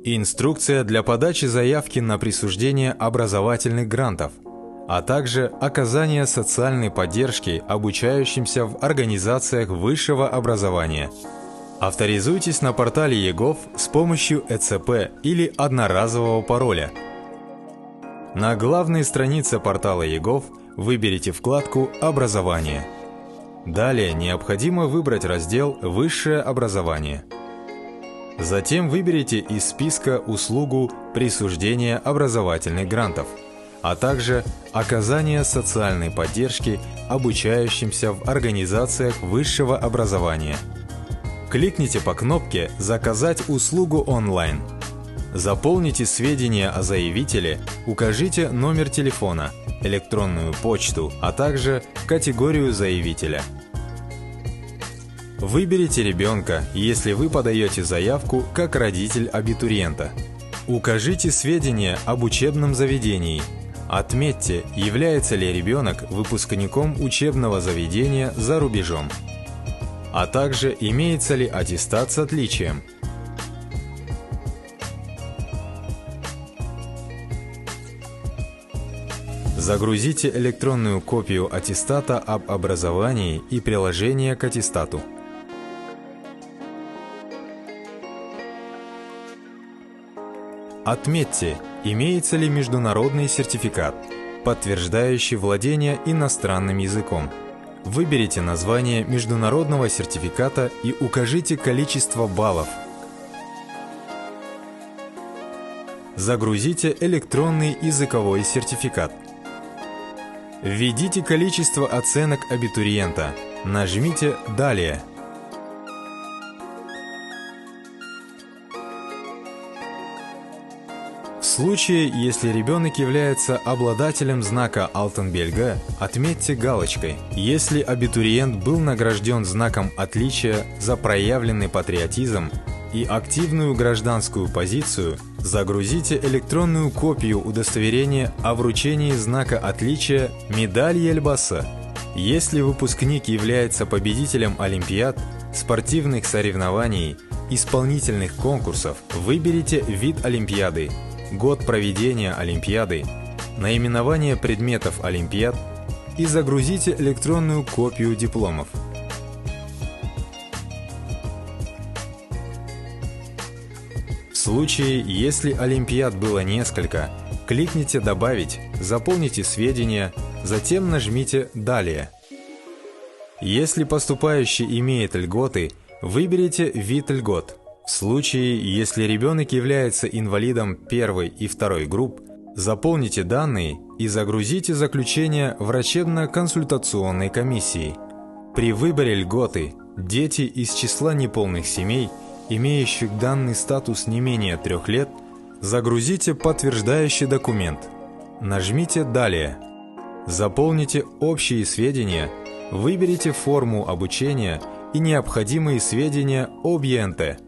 Инструкция для подачи заявки на присуждение образовательных грантов, а также оказание социальной поддержки обучающимся в организациях высшего образования. Авторизуйтесь на портале ЕГОВ с помощью ЭЦП или одноразового пароля. На главной странице портала ЕГОВ выберите вкладку «Образование». Далее необходимо выбрать раздел «Высшее образование». Затем выберите из списка услугу присуждения образовательных грантов, а также оказание социальной поддержки обучающимся в организациях высшего образования. Кликните по кнопке «Заказать услугу онлайн». Заполните сведения о заявителе, укажите номер телефона, электронную почту, а также категорию заявителя. Выберите ребенка, если вы подаете заявку как родитель абитуриента. Укажите сведения об учебном заведении. Отметьте, является ли ребенок выпускником учебного заведения за рубежом, а также имеется ли аттестат с отличием. Загрузите электронную копию аттестата об образовании и приложение к аттестату. Отметьте, имеется ли международный сертификат, подтверждающий владение иностранным языком. Выберите название международного сертификата и укажите количество баллов. Загрузите электронный языковой сертификат. Введите количество оценок абитуриента. Нажмите «Далее». В случае, если ребенок является обладателем знака Алтенбельга, отметьте галочкой. Если абитуриент был награжден знаком отличия за проявленный патриотизм и активную гражданскую позицию, загрузите электронную копию удостоверения о вручении знака отличия «Медаль Елбасы». Если выпускник является победителем олимпиад, спортивных соревнований, исполнительных конкурсов, выберите вид олимпиады, год проведения олимпиады, наименование предметов олимпиад и загрузите электронную копию дипломов. В случае, если олимпиад было несколько, кликните «Добавить», заполните сведения, затем нажмите «Далее». Если поступающий имеет льготы, выберите вид льгот. В случае, если ребенок является инвалидом первой и второй групп, заполните данные и загрузите заключение врачебно-консультационной комиссии. При выборе льготы дети из числа неполных семей, имеющих данный статус не менее 3 лет, загрузите подтверждающий документ. Нажмите «Далее». Заполните общие сведения, выберите форму обучения и необходимые сведения об ЕНТ.